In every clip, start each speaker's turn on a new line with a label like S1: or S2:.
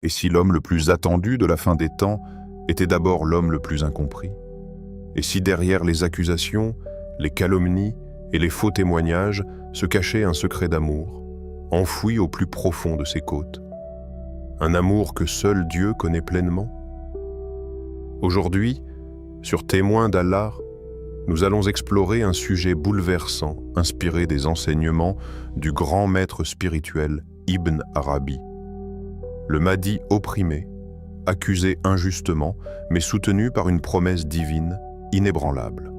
S1: Et si l'homme le plus attendu de la fin des temps était d'abord l'homme le plus incompris? Et si derrière les accusations, les calomnies et les faux témoignages se cachait un secret d'amour, enfoui au plus profond de ses côtes? Un amour que seul Dieu connaît pleinement? Aujourd'hui, sur Témoins d'Allah, nous allons explorer un sujet bouleversant, inspiré des enseignements du grand maître spirituel Ibn Arabi. Le Mahdi opprimé, accusé injustement, mais soutenu par une promesse divine inébranlable.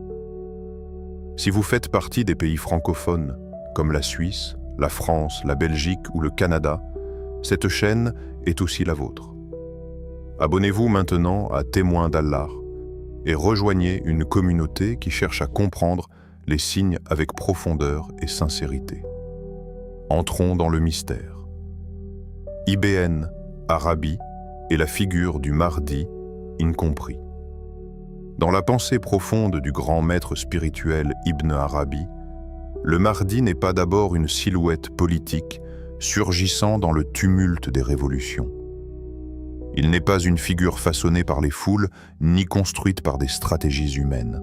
S1: Si vous faites partie des pays francophones, comme la Suisse, la France, la Belgique ou le Canada, cette chaîne est aussi la vôtre. Abonnez-vous maintenant à Témoins d'Allah et rejoignez une communauté qui cherche à comprendre les signes avec profondeur et sincérité. Entrons dans le mystère. Ibn Arabi est la figure du Mahdi incompris. Dans la pensée profonde du grand maître spirituel Ibn Arabi, le Mahdi n'est pas d'abord une silhouette politique surgissant dans le tumulte des révolutions. Il n'est pas une figure façonnée par les foules, ni construite par des stratégies humaines.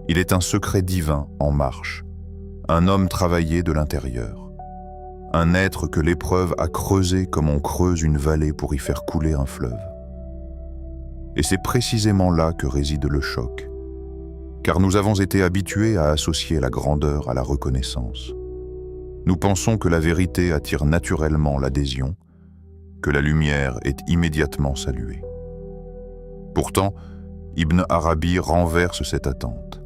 S1: Il est un secret divin en marche, un homme travaillé de l'intérieur, un être que l'épreuve a creusé comme on creuse une vallée pour y faire couler un fleuve. Et c'est précisément là que réside le choc, car nous avons été habitués à associer la grandeur à la reconnaissance. Nous pensons que la vérité attire naturellement l'adhésion, que la lumière est immédiatement saluée. Pourtant, Ibn Arabi renverse cette attente.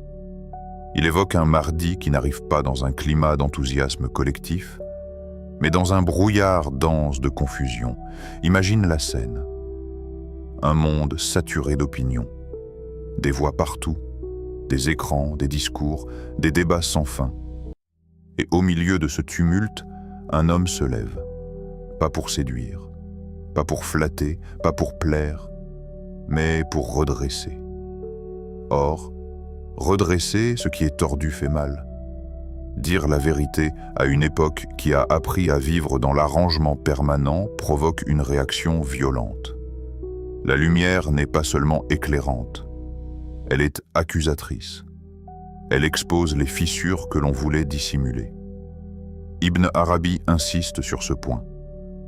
S1: Il évoque un Mahdi qui n'arrive pas dans un climat d'enthousiasme collectif, mais dans un brouillard dense de confusion. Imagine la scène. Un monde saturé d'opinions, des voix partout, des écrans, des discours, des débats sans fin. Et au milieu de ce tumulte, un homme se lève, pas pour séduire, pas pour flatter, pas pour plaire, mais pour redresser. Or, redresser ce qui est tordu fait mal. Dire la vérité à une époque qui a appris à vivre dans l'arrangement permanent provoque une réaction violente. La lumière n'est pas seulement éclairante, elle est accusatrice. Elle expose les fissures que l'on voulait dissimuler. Ibn Arabi insiste sur ce point.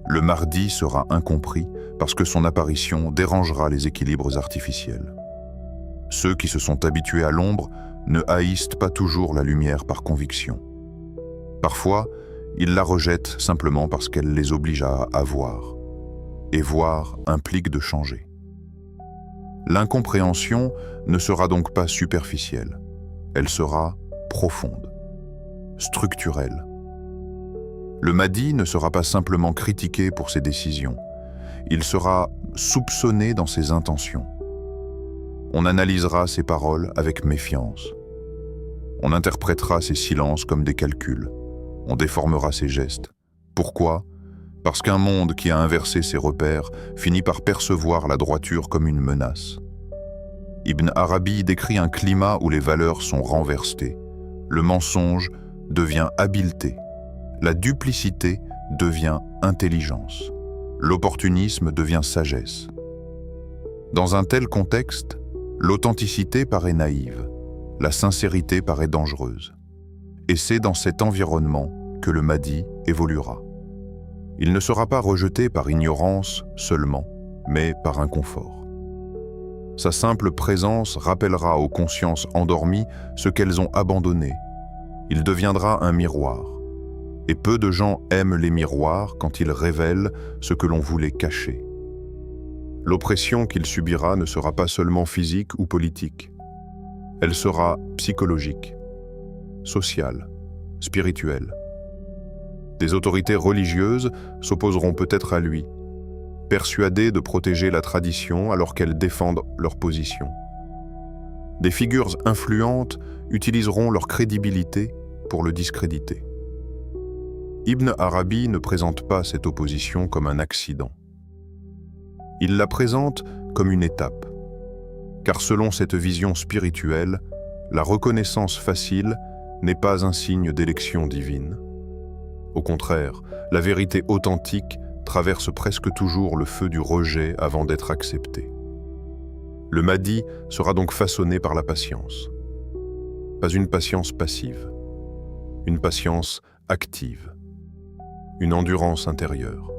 S1: Le Mahdi sera incompris parce que son apparition dérangera les équilibres artificiels. Ceux qui se sont habitués à l'ombre ne haïssent pas toujours la lumière par conviction. Parfois, ils la rejettent simplement parce qu'elle les oblige à voir. Et voir implique de changer. L'incompréhension ne sera donc pas superficielle. Elle sera profonde, structurelle. Le Mahdi ne sera pas simplement critiqué pour ses décisions. Il sera soupçonné dans ses intentions. On analysera ses paroles avec méfiance. On interprétera ses silences comme des calculs. On déformera ses gestes. Pourquoi? Parce qu'un monde qui a inversé ses repères finit par percevoir la droiture comme une menace. Ibn Arabi décrit un climat où les valeurs sont renversées. Le mensonge devient habileté. La duplicité devient intelligence. L'opportunisme devient sagesse. Dans un tel contexte, l'authenticité paraît naïve, la sincérité paraît dangereuse. Et c'est dans cet environnement que le Mahdi évoluera. Il ne sera pas rejeté par ignorance seulement, mais par inconfort. Sa simple présence rappellera aux consciences endormies ce qu'elles ont abandonné. Il deviendra un miroir. Et peu de gens aiment les miroirs quand ils révèlent ce que l'on voulait cacher. L'oppression qu'il subira ne sera pas seulement physique ou politique. Elle sera psychologique, sociale, spirituelle. Des autorités religieuses s'opposeront peut-être à lui, persuadées de protéger la tradition alors qu'elles défendent leur position. Des figures influentes utiliseront leur crédibilité pour le discréditer. Ibn Arabi ne présente pas cette opposition comme un accident. Il la présente comme une étape, car selon cette vision spirituelle, la reconnaissance facile n'est pas un signe d'élection divine. Au contraire, la vérité authentique traverse presque toujours le feu du rejet avant d'être accepté. Le Mahdi sera donc façonné par la patience. Pas une patience passive, une patience active, une endurance intérieure.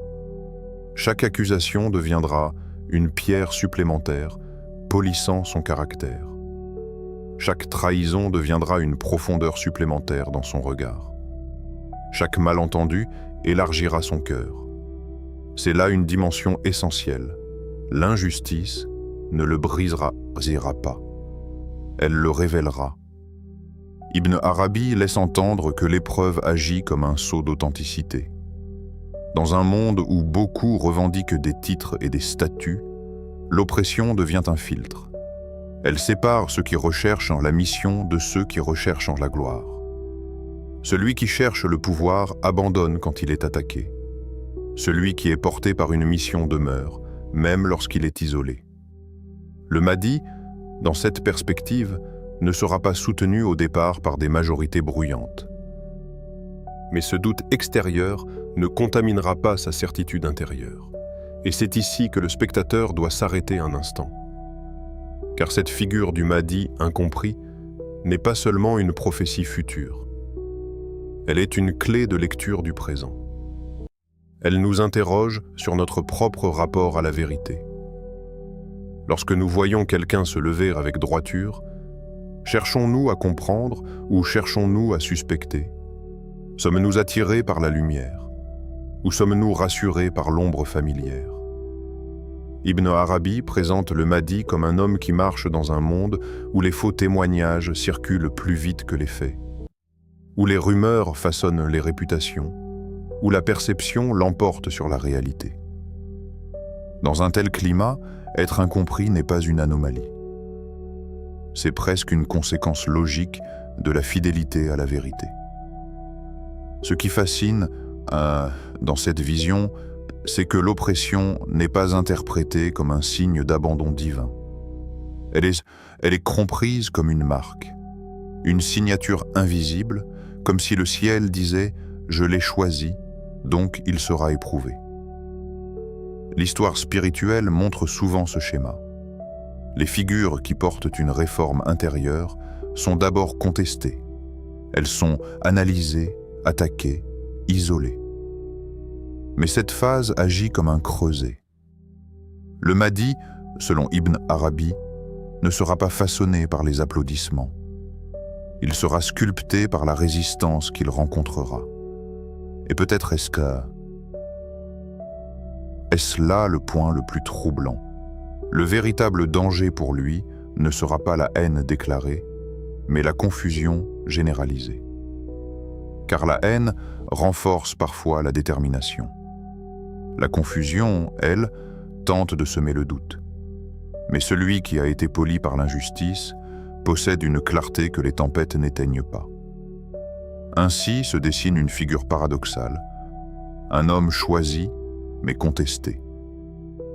S1: Chaque accusation deviendra une pierre supplémentaire, polissant son caractère. Chaque trahison deviendra une profondeur supplémentaire dans son regard. Chaque malentendu élargira son cœur. C'est là une dimension essentielle. L'injustice ne le brisera pas. Elle le révélera. Ibn Arabi laisse entendre que l'épreuve agit comme un sceau d'authenticité. Dans un monde où beaucoup revendiquent des titres et des statuts, l'oppression devient un filtre. Elle sépare ceux qui recherchent la mission de ceux qui recherchent la gloire. Celui qui cherche le pouvoir abandonne quand il est attaqué. Celui qui est porté par une mission demeure, même lorsqu'il est isolé. Le Mahdi, dans cette perspective, ne sera pas soutenu au départ par des majorités bruyantes. Mais ce doute extérieur ne contaminera pas sa certitude intérieure. Et c'est ici que le spectateur doit s'arrêter un instant. Car cette figure du Mahdi incompris n'est pas seulement une prophétie future. Elle est une clé de lecture du présent. Elle nous interroge sur notre propre rapport à la vérité. Lorsque nous voyons quelqu'un se lever avec droiture, cherchons-nous à comprendre ou cherchons-nous à suspecter? Sommes-nous attirés par la lumière? Ou sommes-nous rassurés par l'ombre familière? Ibn Arabi présente le Mahdi comme un homme qui marche dans un monde où les faux témoignages circulent plus vite que les faits, où les rumeurs façonnent les réputations, où la perception l'emporte sur la réalité. Dans un tel climat, être incompris n'est pas une anomalie. C'est presque une conséquence logique de la fidélité à la vérité. Ce qui fascine dans cette vision, c'est que l'oppression n'est pas interprétée comme un signe d'abandon divin. Elle est comprise comme une marque, une signature invisible, comme si le ciel disait « Je l'ai choisi, donc il sera éprouvé ». L'histoire spirituelle montre souvent ce schéma. Les figures qui portent une réforme intérieure sont d'abord contestées. Elles sont analysées, attaquées, isolées. Mais cette phase agit comme un creuset. Le Mahdi, selon Ibn Arabi, ne sera pas façonné par les applaudissements. Il sera sculpté par la résistance qu'il rencontrera. Et peut-être est-ce là le point le plus troublant? Le véritable danger pour lui ne sera pas la haine déclarée, mais la confusion généralisée. Car la haine renforce parfois la détermination. La confusion, elle, tente de semer le doute. Mais celui qui a été poli par l'injustice possède une clarté que les tempêtes n'éteignent pas. Ainsi se dessine une figure paradoxale, un homme choisi mais contesté,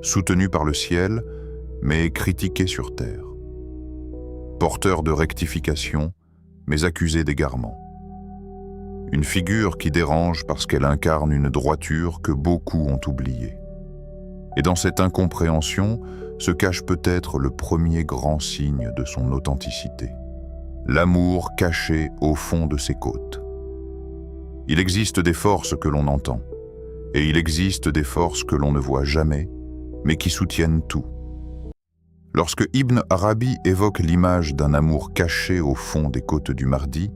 S1: soutenu par le ciel mais critiqué sur terre, porteur de rectification mais accusé d'égarement. Une figure qui dérange parce qu'elle incarne une droiture que beaucoup ont oubliée. Et dans cette incompréhension se cache peut-être le premier grand signe de son authenticité, l'amour caché au fond de ses côtes. Il existe des forces que l'on entend, et il existe des forces que l'on ne voit jamais, mais qui soutiennent tout. Lorsque Ibn Arabi évoque l'image d'un amour caché au fond des côtes du Mahdi,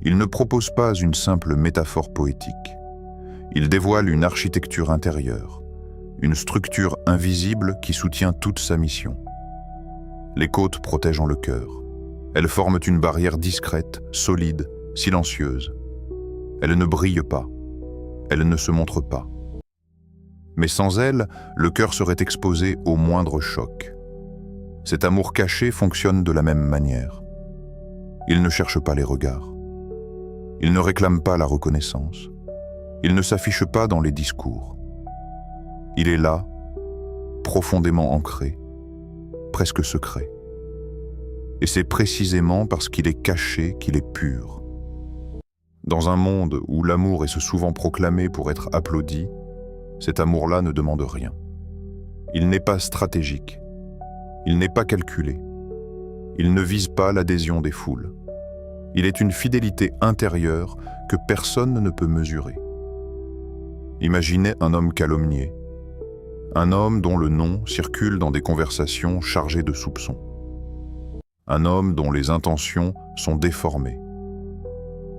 S1: il ne propose pas une simple métaphore poétique. Il dévoile une architecture intérieure, une structure invisible qui soutient toute sa mission. Les côtes protègent le cœur. Elles forment une barrière discrète, solide, silencieuse. Elles ne brillent pas. Elles ne se montrent pas. Mais sans elles, le cœur serait exposé au moindre choc. Cet amour caché fonctionne de la même manière. Il ne cherche pas les regards. Il ne réclame pas la reconnaissance. Il ne s'affiche pas dans les discours. Il est là, profondément ancré, presque secret. Et c'est précisément parce qu'il est caché qu'il est pur. Dans un monde où l'amour est souvent proclamé pour être applaudi, Cet amour-là ne demande rien. Il n'est pas stratégique. Il n'est pas calculé. Il ne vise pas l'adhésion des foules. Il est une fidélité intérieure que personne ne peut mesurer. Imaginez un homme calomnié, un homme dont le nom circule dans des conversations chargées de soupçons, un homme dont les intentions sont déformées.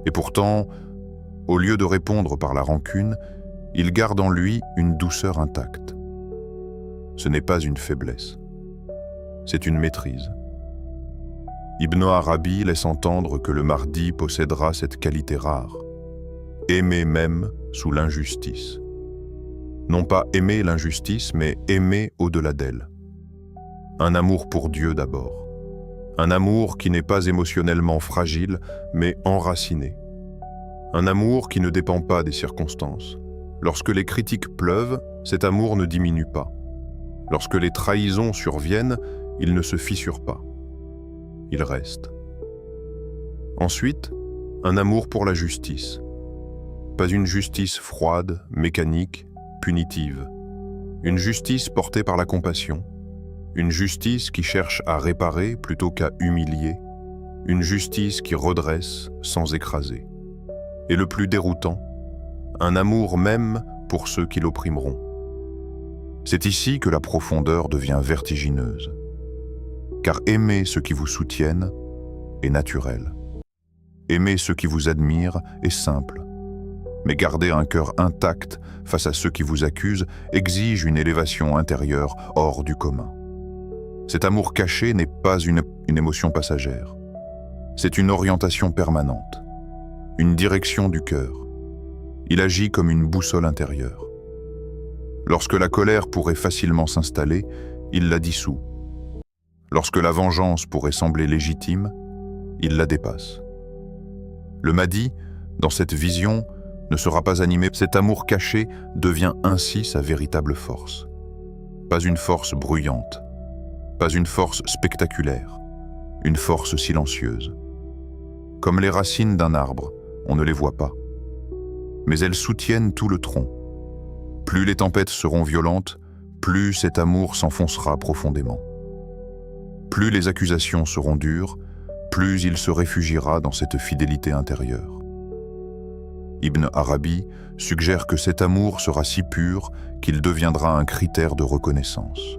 S1: Et pourtant, au lieu de répondre par la rancune, il garde en lui une douceur intacte. Ce n'est pas une faiblesse, c'est une maîtrise. Ibn Arabi laisse entendre que le Mahdi possédera cette qualité rare, aimer même sous l'injustice. Non pas aimer l'injustice, mais aimer au-delà d'elle. Un amour pour Dieu d'abord. Un amour qui n'est pas émotionnellement fragile, mais enraciné. Un amour qui ne dépend pas des circonstances. Lorsque les critiques pleuvent, cet amour ne diminue pas. Lorsque les trahisons surviennent, il ne se fissure pas. Il reste. Ensuite, un amour pour la justice. Pas une justice froide, mécanique, punitive. Une justice portée par la compassion. Une justice qui cherche à réparer plutôt qu'à humilier. Une justice qui redresse sans écraser. Et le plus déroutant, un amour même pour ceux qui l'opprimeront. C'est ici que la profondeur devient vertigineuse. Car aimer ceux qui vous soutiennent est naturel. Aimer ceux qui vous admirent est simple. Mais garder un cœur intact face à ceux qui vous accusent exige une élévation intérieure hors du commun. Cet amour caché n'est pas une émotion passagère. C'est une orientation permanente, une direction du cœur. Il agit comme une boussole intérieure. Lorsque la colère pourrait facilement s'installer, il la dissout. Lorsque la vengeance pourrait sembler légitime, il la dépasse. Le Mahdi, dans cette vision, ne sera pas animé. Cet amour caché devient ainsi sa véritable force. Pas une force bruyante, pas une force spectaculaire, une force silencieuse. Comme les racines d'un arbre, on ne les voit pas. Mais elles soutiennent tout le tronc. Plus les tempêtes seront violentes, plus cet amour s'enfoncera profondément. Plus les accusations seront dures, plus il se réfugiera dans cette fidélité intérieure. Ibn Arabi suggère que cet amour sera si pur qu'il deviendra un critère de reconnaissance.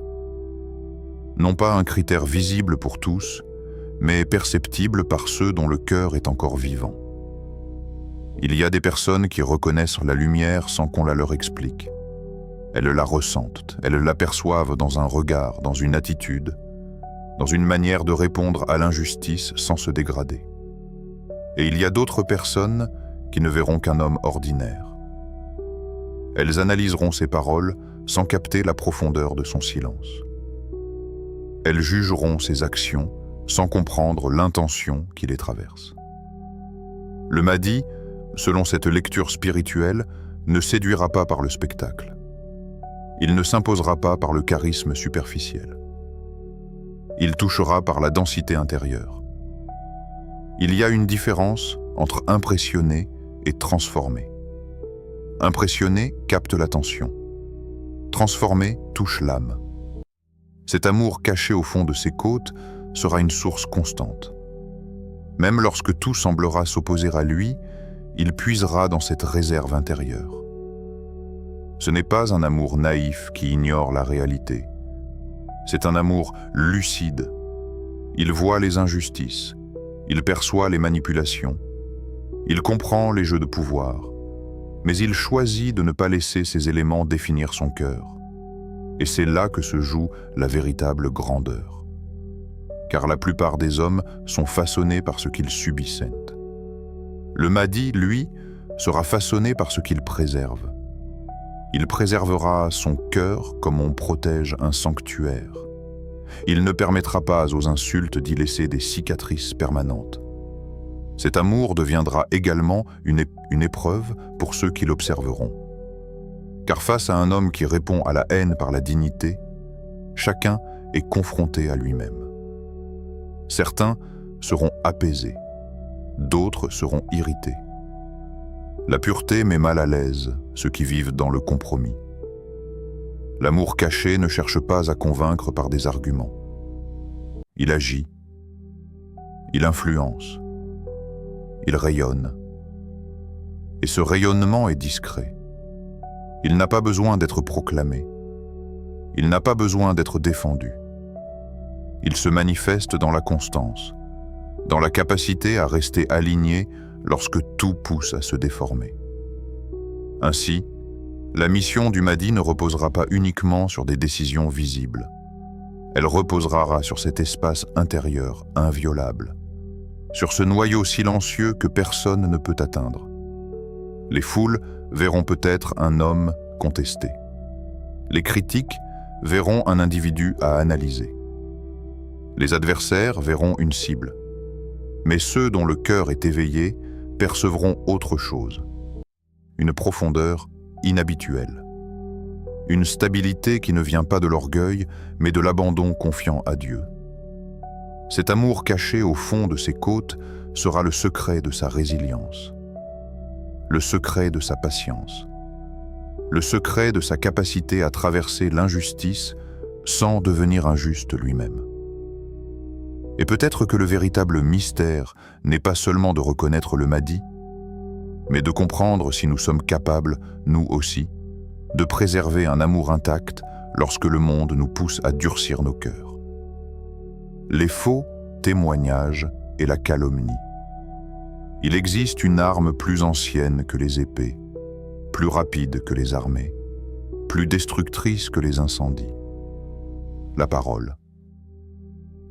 S1: Non pas un critère visible pour tous, mais perceptible par ceux dont le cœur est encore vivant. Il y a des personnes qui reconnaissent la lumière sans qu'on la leur explique. Elles la ressentent, elles l'aperçoivent dans un regard, dans une attitude, dans une manière de répondre à l'injustice sans se dégrader. Et il y a d'autres personnes qui ne verront qu'un homme ordinaire. Elles analyseront ses paroles sans capter la profondeur de son silence. Elles jugeront ses actions sans comprendre l'intention qui les traverse. Le Mahdi, selon cette lecture spirituelle, ne séduira pas par le spectacle. Il ne s'imposera pas par le charisme superficiel. Il touchera par la densité intérieure. Il y a une différence entre impressionner et transformer. Impressionner capte l'attention. Transformer touche l'âme. Cet amour caché au fond de ses côtes sera une source constante. Même lorsque tout semblera s'opposer à lui, il puisera dans cette réserve intérieure. Ce n'est pas un amour naïf qui ignore la réalité. C'est un amour lucide. Il voit les injustices, il perçoit les manipulations, il comprend les jeux de pouvoir, mais il choisit de ne pas laisser ces éléments définir son cœur. Et c'est là que se joue la véritable grandeur. Car la plupart des hommes sont façonnés par ce qu'ils subissent. Le Mahdi, lui, sera façonné par ce qu'il préserve. Il préservera son cœur comme on protège un sanctuaire. Il ne permettra pas aux insultes d'y laisser des cicatrices permanentes. Cet amour deviendra également une épreuve pour ceux qui l'observeront. Car face à un homme qui répond à la haine par la dignité, chacun est confronté à lui-même. Certains seront apaisés, d'autres seront irrités. La pureté met mal à l'aise ceux qui vivent dans le compromis. L'amour caché ne cherche pas à convaincre par des arguments. Il agit, il influence, il rayonne. Et ce rayonnement est discret. Il n'a pas besoin d'être proclamé. Il n'a pas besoin d'être défendu. Il se manifeste dans la constance, dans la capacité à rester aligné lorsque tout pousse à se déformer. Ainsi, la mission du Mahdi ne reposera pas uniquement sur des décisions visibles. Elle reposera sur cet espace intérieur inviolable, sur ce noyau silencieux que personne ne peut atteindre. Les foules verront peut-être un homme contesté. Les critiques verront un individu à analyser. Les adversaires verront une cible. Mais ceux dont le cœur est éveillé percevront autre chose. Une profondeur inhabituelle. Une stabilité qui ne vient pas de l'orgueil, mais de l'abandon confiant à Dieu. Cet amour caché au fond de ses côtes sera le secret de sa résilience, le secret de sa patience, le secret de sa capacité à traverser l'injustice sans devenir injuste lui-même. Et peut-être que le véritable mystère n'est pas seulement de reconnaître le Mahdi, mais de comprendre si nous sommes capables, nous aussi, de préserver un amour intact lorsque le monde nous pousse à durcir nos cœurs. Les faux témoignages et la calomnie. Il existe une arme plus ancienne que les épées, plus rapide que les armées, plus destructrice que les incendies. La parole.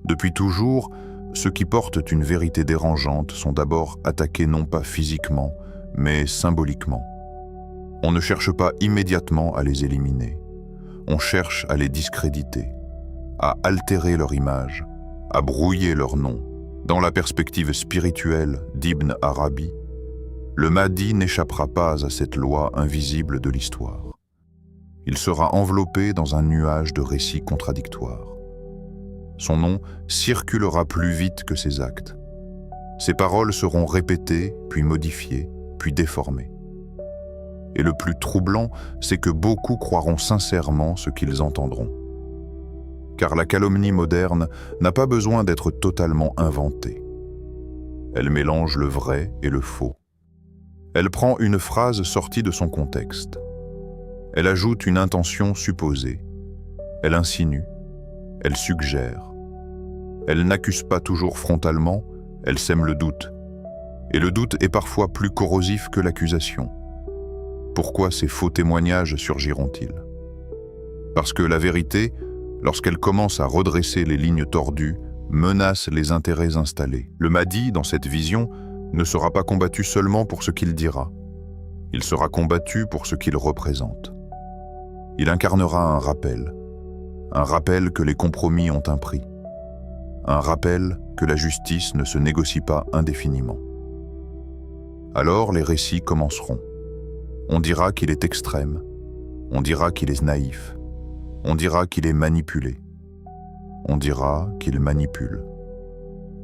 S1: Depuis toujours, ceux qui portent une vérité dérangeante sont d'abord attaqués non pas physiquement, mais symboliquement. On ne cherche pas immédiatement à les éliminer. On cherche à les discréditer, à altérer leur image, à brouiller leur nom. Dans la perspective spirituelle d'Ibn Arabi, le Mahdi n'échappera pas à cette loi invisible de l'histoire. Il sera enveloppé dans un nuage de récits contradictoires. Son nom circulera plus vite que ses actes. Ses paroles seront répétées, puis modifiées, puis déformées. Et le plus troublant, c'est que beaucoup croiront sincèrement ce qu'ils entendront. Car la calomnie moderne n'a pas besoin d'être totalement inventée. Elle mélange le vrai et le faux. Elle prend une phrase sortie de son contexte. Elle ajoute une intention supposée. Elle insinue. Elle suggère. Elle n'accuse pas toujours frontalement, elle sème le doute. Et le doute est parfois plus corrosif que l'accusation. Pourquoi ces faux témoignages surgiront-ils? Parce que la vérité, lorsqu'elle commence à redresser les lignes tordues, menace les intérêts installés. Le Mahdi, dans cette vision, ne sera pas combattu seulement pour ce qu'il dira. Il sera combattu pour ce qu'il représente. Il incarnera un rappel que les compromis ont un prix, un rappel que la justice ne se négocie pas indéfiniment. Alors les récits commenceront. On dira qu'il est extrême, on dira qu'il est naïf, on dira qu'il est manipulé, on dira qu'il manipule.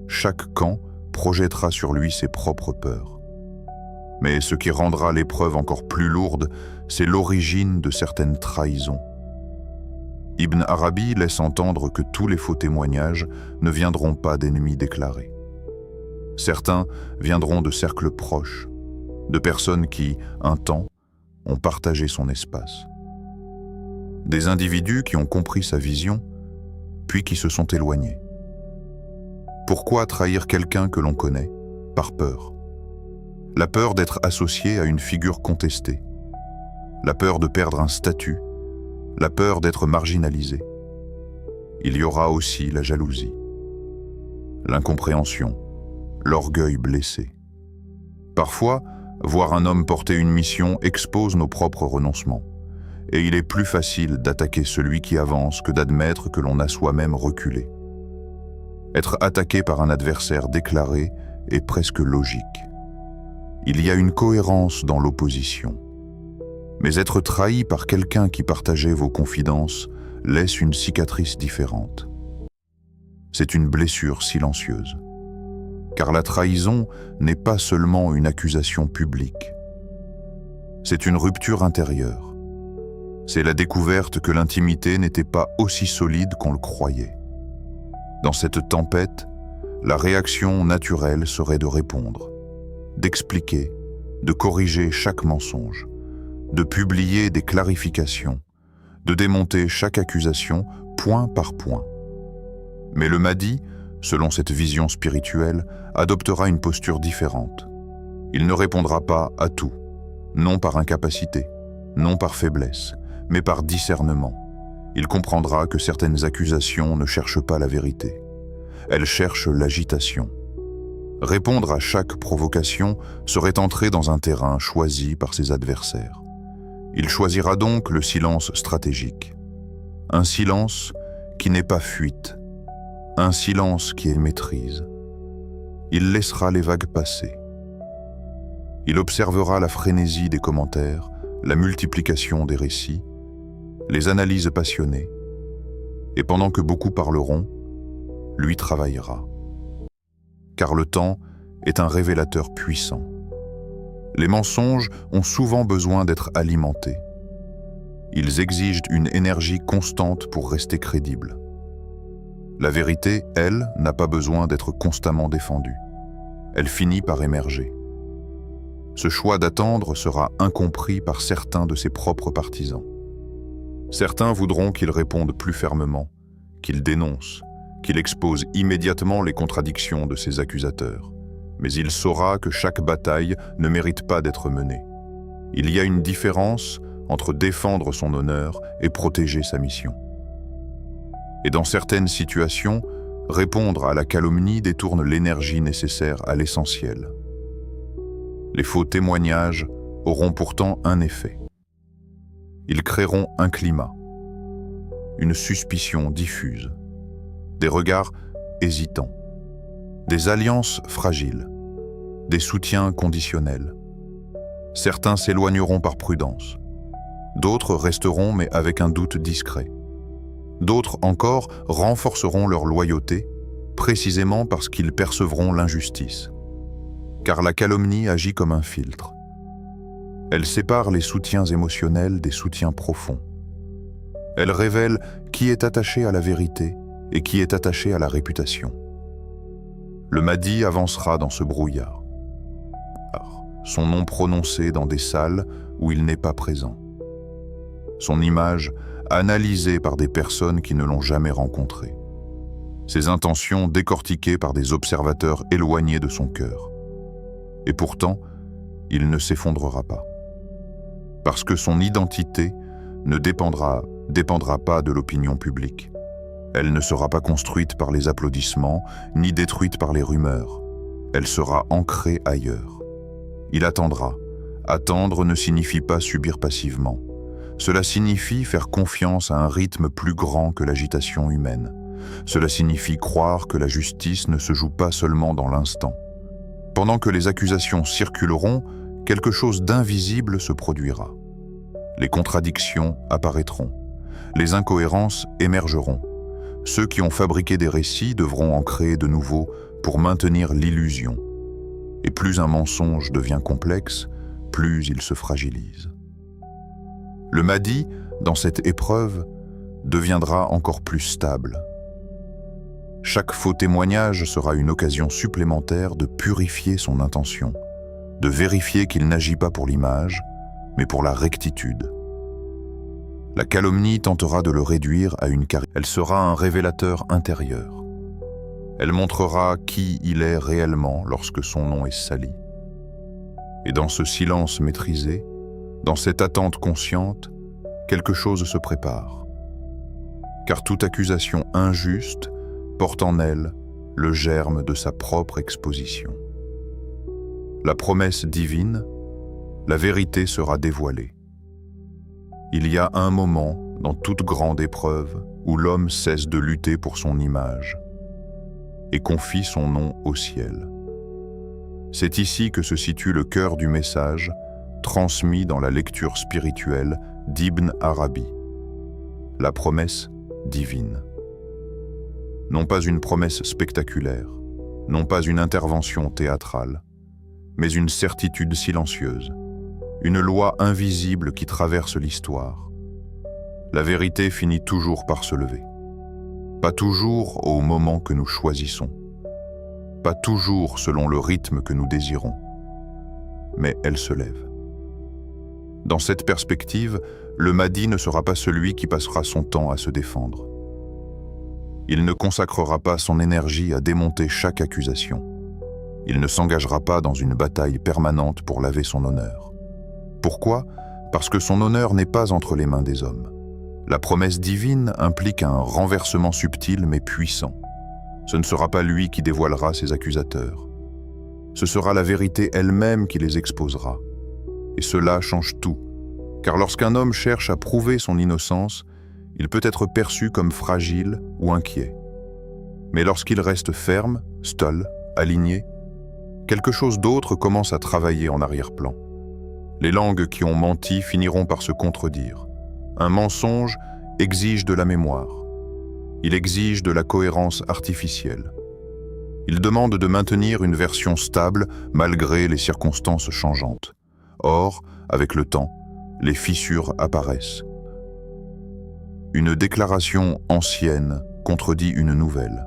S1: Chaque camp projettera sur lui ses propres peurs. Mais ce qui rendra l'épreuve encore plus lourde, c'est l'origine de certaines trahisons. Ibn Arabi laisse entendre que tous les faux témoignages ne viendront pas d'ennemis déclarés. Certains viendront de cercles proches, de personnes qui, un temps, ont partagé son espace. Des individus qui ont compris sa vision, puis qui se sont éloignés. Pourquoi trahir quelqu'un que l'on connaît? Par peur. La peur d'être associé à une figure contestée. La peur de perdre un statut. La peur d'être marginalisé. Il y aura aussi la jalousie, l'incompréhension, l'orgueil blessé. Parfois, voir un homme porter une mission expose nos propres renoncements. Et il est plus facile d'attaquer celui qui avance que d'admettre que l'on a soi-même reculé. Être attaqué par un adversaire déclaré est presque logique. Il y a une cohérence dans l'opposition. Mais être trahi par quelqu'un qui partageait vos confidences laisse une cicatrice différente. C'est une blessure silencieuse. Car la trahison n'est pas seulement une accusation publique. C'est une rupture intérieure.
S2: C'est la découverte que l'intimité n'était pas aussi solide qu'on le croyait. Dans cette tempête, la réaction naturelle serait de répondre, d'expliquer, de corriger chaque mensonge, de publier des clarifications, de démonter chaque accusation point par point. Mais le Mahdi, selon cette vision spirituelle, adoptera une posture différente. Il ne répondra pas à tout, non par incapacité, non par faiblesse, mais par discernement. Il comprendra que certaines accusations ne cherchent pas la vérité. Elles cherchent l'agitation. Répondre à chaque provocation serait entrer dans un terrain choisi par ses adversaires. Il choisira donc le silence stratégique. Un silence qui n'est pas fuite, un silence qui est maîtrise. Il laissera les vagues passer. Il observera la frénésie des commentaires, la multiplication des récits, les analyses passionnées, et pendant que beaucoup parleront, lui travaillera. Car le temps est un révélateur puissant. Les mensonges ont souvent besoin d'être alimentés. Ils exigent une énergie constante pour rester crédibles. La vérité, elle, n'a pas besoin d'être constamment défendue. Elle finit par émerger. Ce choix d'attendre sera incompris par certains de ses propres partisans. Certains voudront qu'il réponde plus fermement, qu'il dénonce, qu'il expose immédiatement les contradictions de ses accusateurs. Mais il saura que chaque bataille ne mérite pas d'être menée. Il y a une différence entre défendre son honneur et protéger sa mission. Et dans certaines situations, répondre à la calomnie détourne l'énergie nécessaire à l'essentiel. Les faux témoignages auront pourtant un effet. Ils créeront un climat, une suspicion diffuse, des regards hésitants, des alliances fragiles, des soutiens conditionnels. Certains s'éloigneront par prudence, d'autres resteront mais avec un doute discret. D'autres encore renforceront leur loyauté, précisément parce qu'ils percevront l'injustice. Car la calomnie agit comme un filtre. Elle sépare les soutiens émotionnels des soutiens profonds. Elle révèle qui est attaché à la vérité et qui est attaché à la réputation. Le Mahdi avancera dans ce brouillard. Son nom prononcé dans des salles où il n'est pas présent. Son image analysée par des personnes qui ne l'ont jamais rencontré. Ses intentions décortiquées par des observateurs éloignés de son cœur. Et pourtant, il ne s'effondrera pas. Parce que son identité ne dépendra pas de l'opinion publique. Elle ne sera pas construite par les applaudissements, ni détruite par les rumeurs. Elle sera ancrée ailleurs. Il attendra. Attendre ne signifie pas subir passivement. Cela signifie faire confiance à un rythme plus grand que l'agitation humaine. Cela signifie croire que la justice ne se joue pas seulement dans l'instant. Pendant que les accusations circuleront, quelque chose d'invisible se produira. Les contradictions apparaîtront. Les incohérences émergeront. Ceux qui ont fabriqué des récits devront en créer de nouveaux pour maintenir l'illusion. Et plus un mensonge devient complexe, plus il se fragilise. Le Mahdi, dans cette épreuve, deviendra encore plus stable. Chaque faux témoignage sera une occasion supplémentaire de purifier son intention, de vérifier qu'il n'agit pas pour l'image, mais pour la rectitude. La calomnie tentera de le réduire à une caricature. Elle sera un révélateur intérieur. Elle montrera qui il est réellement lorsque son nom est sali. Et dans ce silence maîtrisé, dans cette attente consciente, quelque chose se prépare. Car toute accusation injuste porte en elle le germe de sa propre exposition. La promesse divine, la vérité sera dévoilée. Il y a un moment, dans toute grande épreuve, où l'homme cesse de lutter pour son image et confie son nom au ciel. C'est ici que se situe le cœur du message, transmis dans la lecture spirituelle d'Ibn Arabi, la promesse divine. Non pas une promesse spectaculaire, non pas une intervention théâtrale, mais une certitude silencieuse, une loi invisible qui traverse l'histoire. La vérité finit toujours par se lever. Pas toujours au moment que nous choisissons. Pas toujours selon le rythme que nous désirons. Mais elle se lève. Dans cette perspective, le Mahdi ne sera pas celui qui passera son temps à se défendre. Il ne consacrera pas son énergie à démonter chaque accusation. Il ne s'engagera pas dans une bataille permanente pour laver son honneur. Pourquoi ? Parce que son honneur n'est pas entre les mains des hommes. La promesse divine implique un renversement subtil mais puissant. Ce ne sera pas lui qui dévoilera ses accusateurs. Ce sera la vérité elle-même qui les exposera. Et cela change tout, car lorsqu'un homme cherche à prouver son innocence, il peut être perçu comme fragile ou inquiet. Mais lorsqu'il reste ferme, stol, aligné, quelque chose d'autre commence à travailler en arrière-plan. Les langues qui ont menti finiront par se contredire. Un mensonge exige de la mémoire. Il exige de la cohérence artificielle. Il demande de maintenir une version stable malgré les circonstances changeantes. Or, avec le temps, les fissures apparaissent. Une déclaration ancienne contredit une nouvelle.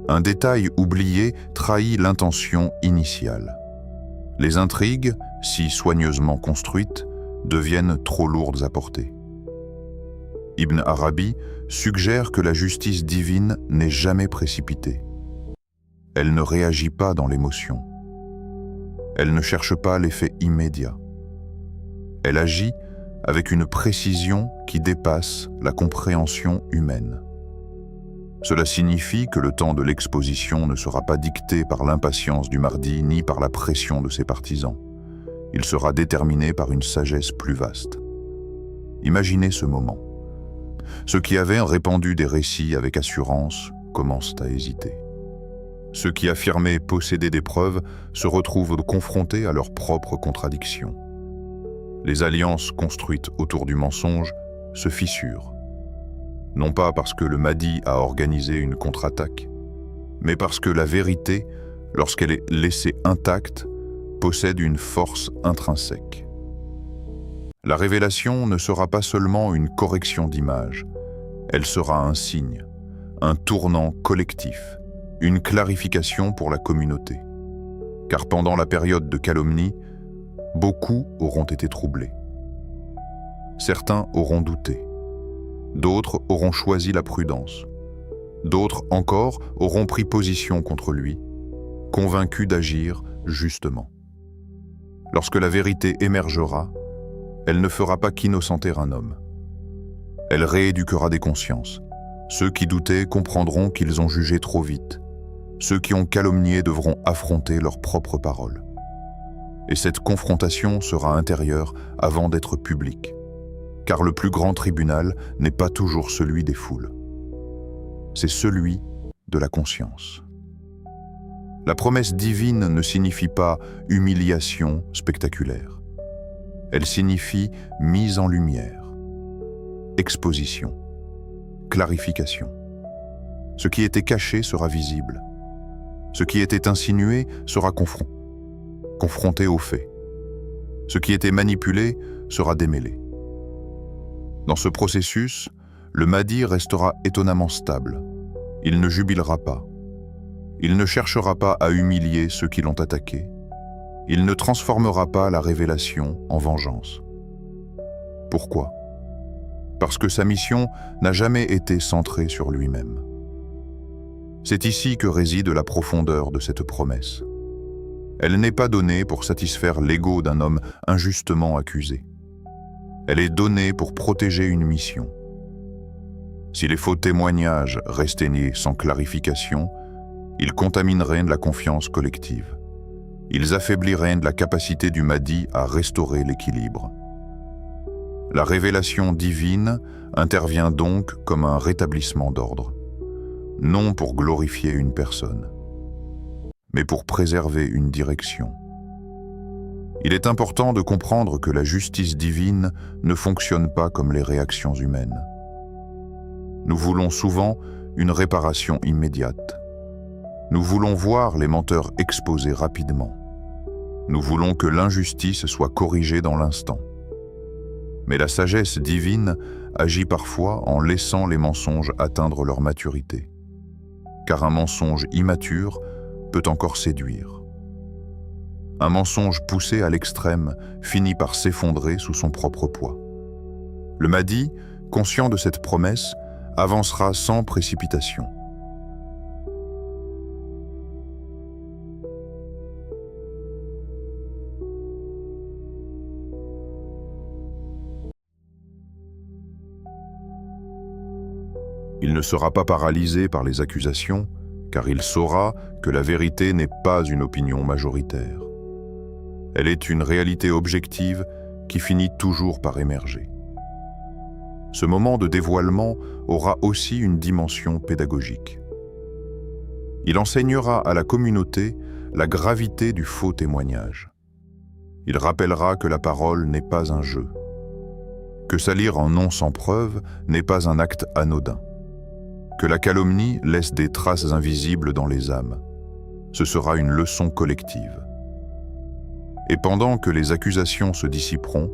S2: Un détail oublié trahit l'intention initiale. Les intrigues, si soigneusement construites, deviennent trop lourdes à porter. Ibn Arabi suggère que la justice divine n'est jamais précipitée. Elle ne réagit pas dans l'émotion. Elle ne cherche pas l'effet immédiat. Elle agit avec une précision qui dépasse la compréhension humaine. Cela signifie que le temps de l'exposition ne sera pas dicté par l'impatience du Mahdi ni par la pression de ses partisans. Il sera déterminé par une sagesse plus vaste. Imaginez ce moment. Ceux qui avaient répandu des récits avec assurance commencent à hésiter. Ceux qui affirmaient posséder des preuves se retrouvent confrontés à leurs propres contradictions. Les alliances construites autour du mensonge se fissurent. Non pas parce que le Mahdi a organisé une contre-attaque, mais parce que la vérité, lorsqu'elle est laissée intacte, possède une force intrinsèque. La révélation ne sera pas seulement une correction d'image, elle sera un signe, un tournant collectif, une clarification pour la communauté. Car pendant la période de calomnie, beaucoup auront été troublés. Certains auront douté. D'autres auront choisi la prudence. D'autres encore auront pris position contre lui, convaincus d'agir justement. Lorsque la vérité émergera, elle ne fera pas qu'innocenter un homme. Elle rééduquera des consciences. Ceux qui doutaient comprendront qu'ils ont jugé trop vite. Ceux qui ont calomnié devront affronter leurs propres paroles. Et cette confrontation sera intérieure avant d'être publique. Car le plus grand tribunal n'est pas toujours celui des foules. C'est celui de la conscience. La promesse divine ne signifie pas humiliation spectaculaire. Elle signifie mise en lumière, exposition, clarification. Ce qui était caché sera visible. Ce qui était insinué sera confronté aux faits. Ce qui était manipulé sera démêlé. Dans ce processus, le Mahdi restera étonnamment stable. Il ne jubilera pas. Il ne cherchera pas à humilier ceux qui l'ont attaqué. Il ne transformera pas la révélation en vengeance. Pourquoi ? Parce que sa mission n'a jamais été centrée sur lui-même. C'est ici que réside la profondeur de cette promesse. Elle n'est pas donnée pour satisfaire l'ego d'un homme injustement accusé. Elle est donnée pour protéger une mission. Si les faux témoignages restaient nés sans clarification, ils contamineraient de la confiance collective. Ils affaibliraient de la capacité du Mahdi à restaurer l'équilibre. La révélation divine intervient donc comme un rétablissement d'ordre, non pour glorifier une personne, mais pour préserver une direction. Il est important de comprendre que la justice divine ne fonctionne pas comme les réactions humaines. Nous voulons souvent une réparation immédiate. Nous voulons voir les menteurs exposés rapidement. Nous voulons que l'injustice soit corrigée dans l'instant. Mais la sagesse divine agit parfois en laissant les mensonges atteindre leur maturité. Car un mensonge immature peut encore séduire. Un mensonge poussé à l'extrême finit par s'effondrer sous son propre poids. Le Mahdi, conscient de cette promesse, avancera sans précipitation. Il ne sera pas paralysé par les accusations, car il saura que la vérité n'est pas une opinion majoritaire. Elle est une réalité objective qui finit toujours par émerger. Ce moment de dévoilement aura aussi une dimension pédagogique. Il enseignera à la communauté la gravité du faux témoignage. Il rappellera que la parole n'est pas un jeu, que salir un nom sans preuve n'est pas un acte anodin, que la calomnie laisse des traces invisibles dans les âmes. Ce sera une leçon collective. Et pendant que les accusations se dissiperont,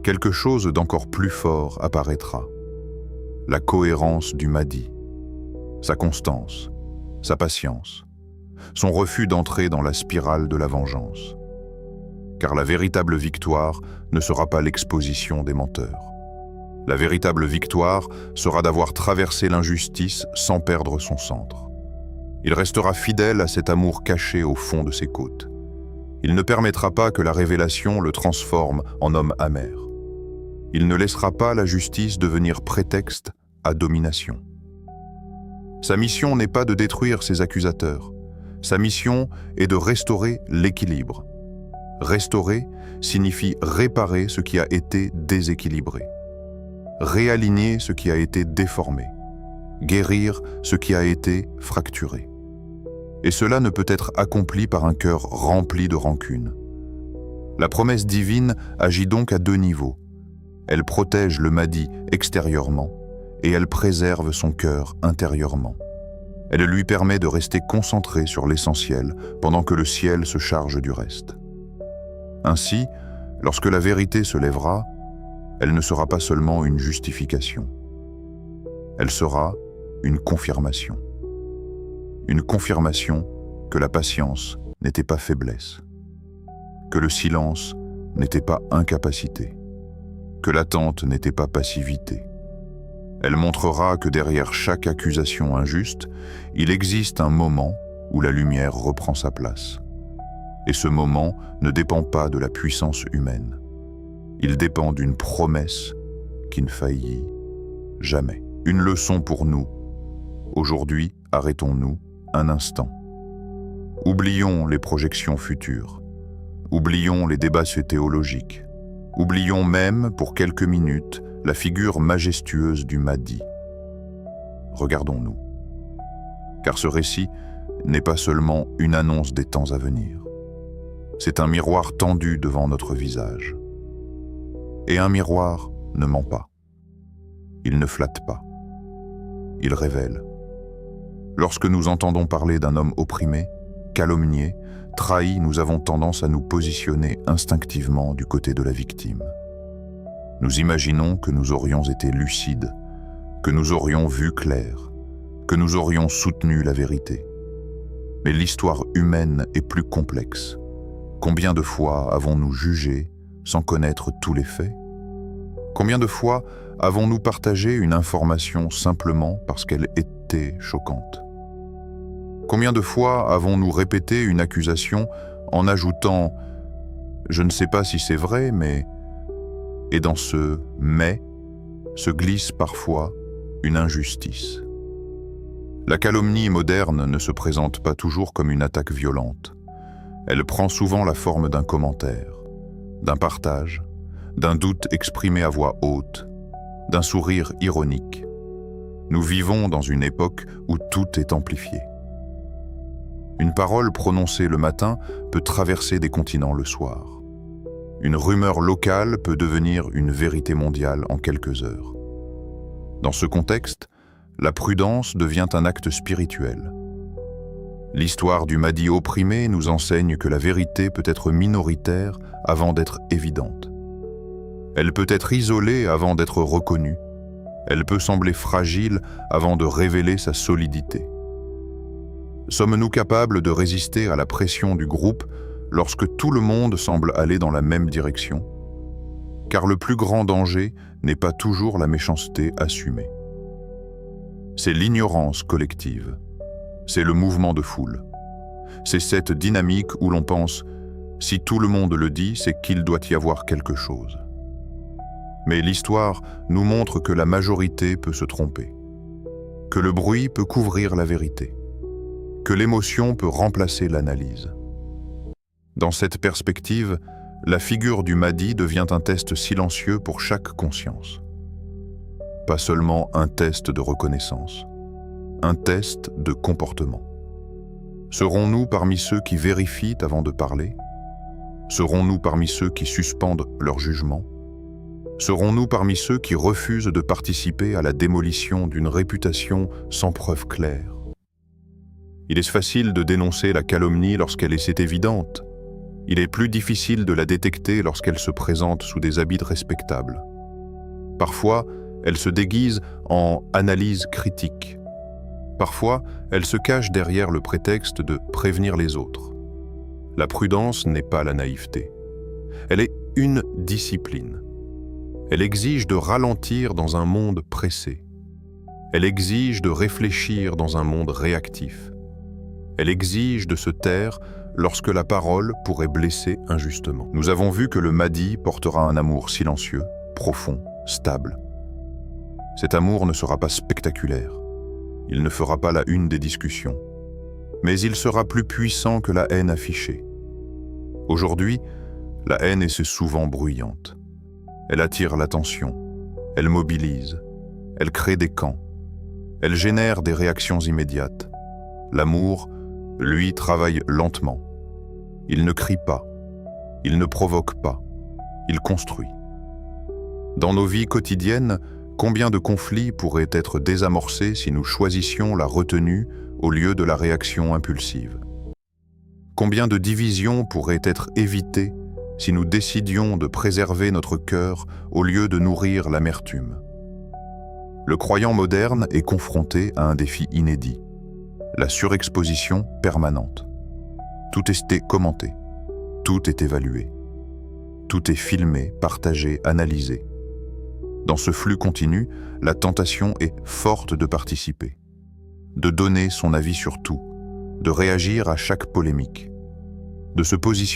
S2: quelque chose d'encore plus fort apparaîtra. La cohérence du Mahdi, sa constance, sa patience, son refus d'entrer dans la spirale de la vengeance. Car la véritable victoire ne sera pas l'exposition des menteurs. La véritable victoire sera d'avoir traversé l'injustice sans perdre son centre. Il restera fidèle à cet amour caché au fond de ses côtes. Il ne permettra pas que la révélation le transforme en homme amer. Il ne laissera pas la justice devenir prétexte à domination. Sa mission n'est pas de détruire ses accusateurs. Sa mission est de restaurer l'équilibre. Restaurer signifie réparer ce qui a été déséquilibré. Réaligner ce qui a été déformé. Guérir ce qui a été fracturé. Et cela ne peut être accompli par un cœur rempli de rancune. La promesse divine agit donc à deux niveaux. Elle protège le Mahdi extérieurement et elle préserve son cœur intérieurement. Elle lui permet de rester concentré sur l'essentiel pendant que le ciel se charge du reste. Ainsi, lorsque la vérité se lèvera, elle ne sera pas seulement une justification. Elle sera une confirmation. Une confirmation que la patience n'était pas faiblesse, que le silence n'était pas incapacité, que l'attente n'était pas passivité. Elle montrera que derrière chaque accusation injuste, il existe un moment où la lumière reprend sa place. Et ce moment ne dépend pas de la puissance humaine. Il dépend d'une promesse qui ne faillit jamais. Une leçon pour nous. Aujourd'hui, arrêtons-nous un instant. Oublions les projections futures. Oublions les débats théologiques. Oublions même, pour quelques minutes, la figure majestueuse du Mahdi. Regardons-nous. Car ce récit n'est pas seulement une annonce des temps à venir. C'est un miroir tendu devant notre visage. Et un miroir ne ment pas. Il ne flatte pas. Il révèle. Lorsque nous entendons parler d'un homme opprimé, calomnié, trahi, nous avons tendance à nous positionner instinctivement du côté de la victime. Nous imaginons que nous aurions été lucides, que nous aurions vu clair, que nous aurions soutenu la vérité. Mais l'histoire humaine est plus complexe. Combien de fois avons-nous jugé sans connaître tous les faits? Combien de fois avons-nous partagé une information simplement parce qu'elle était choquante? Combien de fois avons-nous répété une accusation en ajoutant « je ne sais pas si c'est vrai, mais… » Et dans ce « mais » se glisse parfois une injustice. La calomnie moderne ne se présente pas toujours comme une attaque violente. Elle prend souvent la forme d'un commentaire, d'un partage, d'un doute exprimé à voix haute, d'un sourire ironique. Nous vivons dans une époque où tout est amplifié. Une parole prononcée le matin peut traverser des continents le soir. Une rumeur locale peut devenir une vérité mondiale en quelques heures. Dans ce contexte, la prudence devient un acte spirituel. L'histoire du Mahdi opprimé nous enseigne que la vérité peut être minoritaire avant d'être évidente. Elle peut être isolée avant d'être reconnue. Elle peut sembler fragile avant de révéler sa solidité. Sommes-nous capables de résister à la pression du groupe lorsque tout le monde semble aller dans la même direction? Car le plus grand danger n'est pas toujours la méchanceté assumée. C'est l'ignorance collective. C'est le mouvement de foule. C'est cette dynamique où l'on pense « si tout le monde le dit, c'est qu'il doit y avoir quelque chose ». Mais l'histoire nous montre que la majorité peut se tromper, que le bruit peut couvrir la vérité, que l'émotion peut remplacer l'analyse. Dans cette perspective, la figure du Mahdi devient un test silencieux pour chaque conscience. Pas seulement un test de reconnaissance, un test de comportement. Serons-nous parmi ceux qui vérifient avant de parler? Serons-nous parmi ceux qui suspendent leur jugement? Serons-nous parmi ceux qui refusent de participer à la démolition d'une réputation sans preuve claire? Il est facile de dénoncer la calomnie lorsqu'elle est évidente. Il est plus difficile de la détecter lorsqu'elle se présente sous des habits respectables. Parfois, elle se déguise en analyse critique. Parfois, elle se cache derrière le prétexte de prévenir les autres. La prudence n'est pas la naïveté. Elle est une discipline. Elle exige de ralentir dans un monde pressé. Elle exige de réfléchir dans un monde réactif. Elle exige de se taire lorsque la parole pourrait blesser injustement. Nous avons vu que le Mahdi portera un amour silencieux, profond, stable. Cet amour ne sera pas spectaculaire. Il ne fera pas la une des discussions. Mais il sera plus puissant que la haine affichée. Aujourd'hui, la haine est souvent bruyante. Elle attire l'attention, elle mobilise, elle crée des camps, elle génère des réactions immédiates. L'amour, lui, travaille lentement. Il ne crie pas, il ne provoque pas, il construit. Dans nos vies quotidiennes, combien de conflits pourraient être désamorcés si nous choisissions la retenue au lieu de la réaction impulsive? Combien de divisions pourraient être évitées si nous décidions de préserver notre cœur au lieu de nourrir l'amertume? Le croyant moderne est confronté à un défi inédit, la surexposition permanente. Tout est commenté, tout est évalué, tout est filmé, partagé, analysé. Dans ce flux continu, la tentation est forte de participer, de donner son avis sur tout, de réagir à chaque polémique, de se positionner